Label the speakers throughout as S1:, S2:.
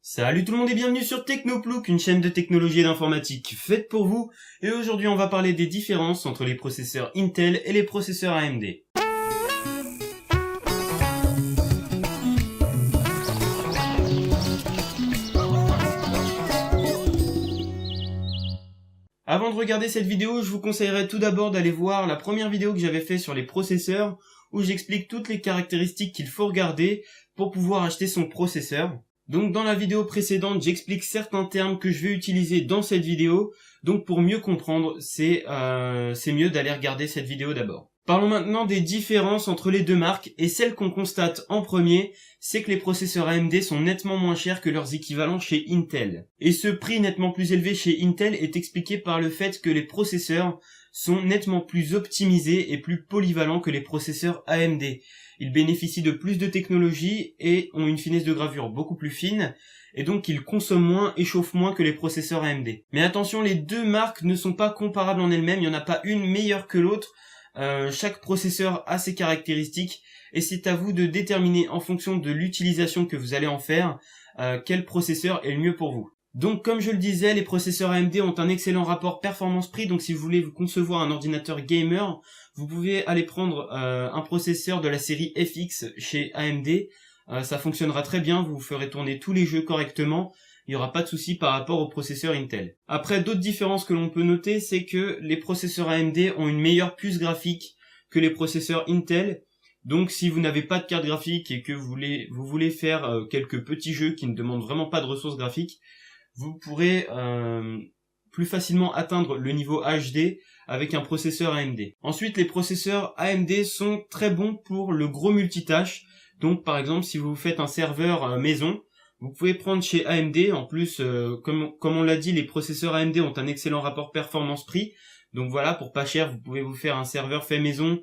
S1: Salut tout le monde et bienvenue sur Technoplouk, une chaîne de technologie et d'informatique faite pour vous. Et aujourd'hui on va parler des différences entre les processeurs Intel et les processeurs AMD. Avant de regarder cette vidéo, je vous conseillerais tout d'abord d'aller voir la première vidéo que j'avais fait sur les processeurs, où j'explique toutes les caractéristiques qu'il faut regarder pour pouvoir acheter son processeur. Donc dans la vidéo précédente, j'explique certains termes que je vais utiliser dans cette vidéo. Donc pour mieux comprendre, c'est mieux d'aller regarder cette vidéo d'abord. Parlons maintenant des différences entre les deux marques, et celle qu'on constate en premier, c'est que les processeurs AMD sont nettement moins chers que leurs équivalents chez Intel. Et ce prix nettement plus élevé chez Intel est expliqué par le fait que les processeurs sont nettement plus optimisés et plus polyvalents que les processeurs AMD. Ils bénéficient de plus de technologie et ont une finesse de gravure beaucoup plus fine, et donc ils consomment moins et chauffent moins que les processeurs AMD. Mais attention, les deux marques ne sont pas comparables en elles-mêmes, il n'y en a pas une meilleure que l'autre. Chaque processeur a ses caractéristiques, et c'est à vous de déterminer en fonction de l'utilisation que vous allez en faire, quel processeur est le mieux pour vous. Donc comme je le disais, les processeurs AMD ont un excellent rapport performance-prix, donc si vous voulez vous concevoir un ordinateur gamer, vous pouvez aller prendre un processeur de la série FX chez AMD, ça fonctionnera très bien, vous ferez tourner tous les jeux correctement, il n'y aura pas de souci par rapport aux processeurs Intel. Après, d'autres différences que l'on peut noter, c'est que les processeurs AMD ont une meilleure puce graphique que les processeurs Intel. Donc si vous n'avez pas de carte graphique et que vous voulez faire quelques petits jeux qui ne demandent vraiment pas de ressources graphiques, vous pourrez plus facilement atteindre le niveau HD avec un processeur AMD. Ensuite, les processeurs AMD sont très bons pour le gros multitâche. Donc par exemple, si vous faites un serveur maison, vous pouvez prendre chez AMD. En plus, comme on l'a dit, les processeurs AMD ont un excellent rapport performance-prix. Donc voilà, pour pas cher, vous pouvez vous faire un serveur fait maison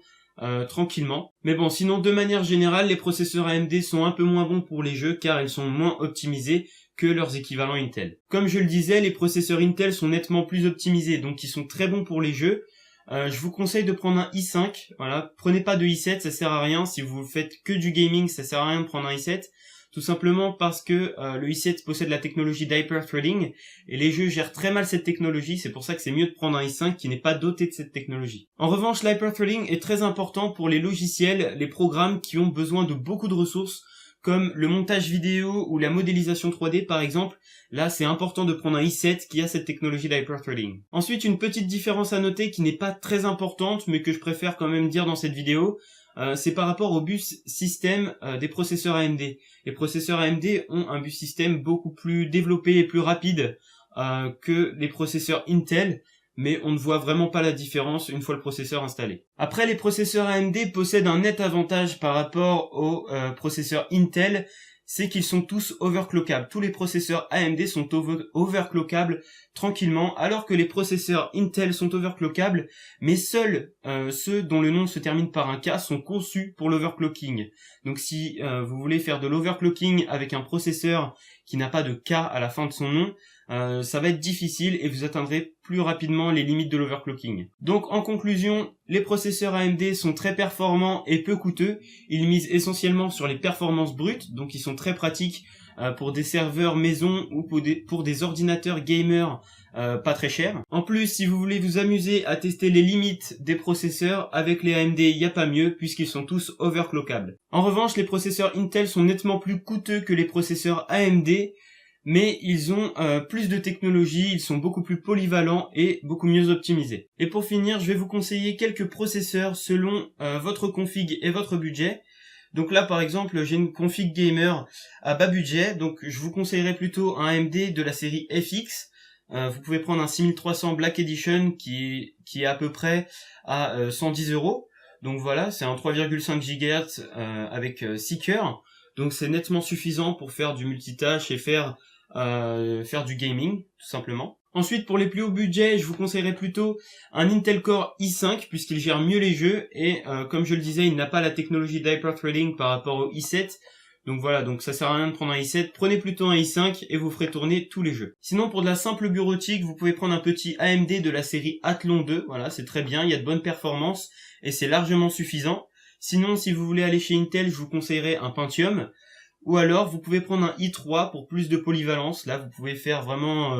S1: tranquillement. Mais bon, sinon de manière générale, les processeurs AMD sont un peu moins bons pour les jeux car ils sont moins optimisés que leurs équivalents Intel. Comme je le disais, les processeurs Intel sont nettement plus optimisés, donc ils sont très bons pour les jeux. Je vous conseille de prendre un i5, voilà. Prenez pas de i7, ça sert à rien. Si vous faites que du gaming, ça sert à rien de prendre un i7. Tout simplement parce que le i7 possède la technologie d'hyperthreading et les jeux gèrent très mal cette technologie, c'est pour ça que c'est mieux de prendre un i5 qui n'est pas doté de cette technologie. En revanche, l'hyperthreading est très important pour les logiciels, les programmes qui ont besoin de beaucoup de ressources, comme le montage vidéo ou la modélisation 3D par exemple. Là, c'est important de prendre un i7 qui a cette technologie d'hyperthreading. Ensuite, une petite différence à noter qui n'est pas très importante, mais que je préfère quand même dire dans cette vidéo, c'est par rapport au bus système des processeurs AMD. Les processeurs AMD ont un bus système beaucoup plus développé et plus rapide que les processeurs Intel, mais on ne voit vraiment pas la différence une fois le processeur installé. Après, les processeurs AMD possèdent un net avantage par rapport aux processeurs Intel, c'est qu'ils sont tous overclockables. Tous les processeurs AMD sont overclockables tranquillement, alors que les processeurs Intel sont overclockables, mais seuls ceux dont le nom se termine par un K sont conçus pour l'overclocking. Donc si vous voulez faire de l'overclocking avec un processeur qui n'a pas de K à la fin de son nom, ça va être difficile et vous atteindrez plus rapidement les limites de l'overclocking. Donc en conclusion, les processeurs AMD sont très performants et peu coûteux. Ils misent essentiellement sur les performances brutes, donc ils sont très pratiques pour des serveurs maison ou pour des ordinateurs gamers pas très chers. En plus, si vous voulez vous amuser à tester les limites des processeurs, avec les AMD, il n'y a pas mieux puisqu'ils sont tous overclockables. En revanche, les processeurs Intel sont nettement plus coûteux que les processeurs AMD, mais ils ont plus de technologie, ils sont beaucoup plus polyvalents et beaucoup mieux optimisés. Et pour finir, je vais vous conseiller quelques processeurs selon votre config et votre budget. Donc là, par exemple, j'ai une config gamer à bas budget, donc je vous conseillerais plutôt un AMD de la série FX. Vous pouvez prendre un 6300 Black Edition qui est à peu près à 110 €. Donc voilà, c'est un 3,5 GHz avec 6 cœurs. Donc c'est nettement suffisant pour faire du multitâche et faire du gaming, tout simplement. Ensuite, pour les plus hauts budgets, je vous conseillerais plutôt un Intel Core i5 puisqu'il gère mieux les jeux et comme je le disais, il n'a pas la technologie d'hyperthreading par rapport au i7. Donc voilà, donc ça sert à rien de prendre un i7, prenez plutôt un i5 et vous ferez tourner tous les jeux. Sinon, pour de la simple bureautique, vous pouvez prendre un petit AMD de la série Athlon 2, voilà, c'est très bien, il y a de bonnes performances et c'est largement suffisant. Sinon, si vous voulez aller chez Intel, je vous conseillerais un Pentium. Ou alors vous pouvez prendre un i3 pour plus de polyvalence. Là vous pouvez faire vraiment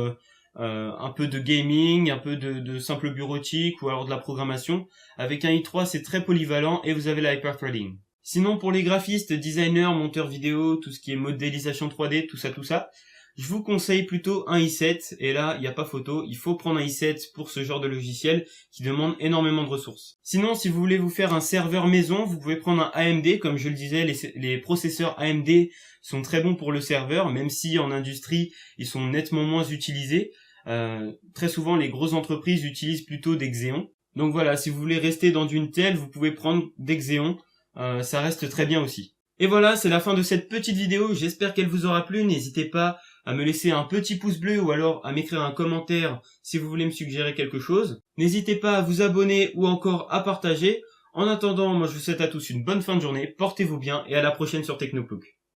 S1: un peu de gaming, un peu de simple bureautique ou alors de la programmation. Avec un i3 c'est très polyvalent et vous avez la hyperthreading. Sinon pour les graphistes, designers, monteurs vidéo, tout ce qui est modélisation 3D, tout ça, je vous conseille plutôt un i7, et là, il n'y a pas photo, il faut prendre un i7 pour ce genre de logiciel qui demande énormément de ressources. Sinon, si vous voulez vous faire un serveur maison, vous pouvez prendre un AMD, comme je le disais, les processeurs AMD sont très bons pour le serveur, même si en industrie, ils sont nettement moins utilisés. Très souvent, les grosses entreprises utilisent plutôt des Xeon. Donc voilà, si vous voulez rester dans du Intel, vous pouvez prendre des Xeon, ça reste très bien aussi. Et voilà, c'est la fin de cette petite vidéo, j'espère qu'elle vous aura plu, n'hésitez pas à me laisser un petit pouce bleu ou alors à m'écrire un commentaire si vous voulez me suggérer quelque chose. N'hésitez pas à vous abonner ou encore à partager. En attendant, moi je vous souhaite à tous une bonne fin de journée, portez-vous bien et à la prochaine sur Technoplouk.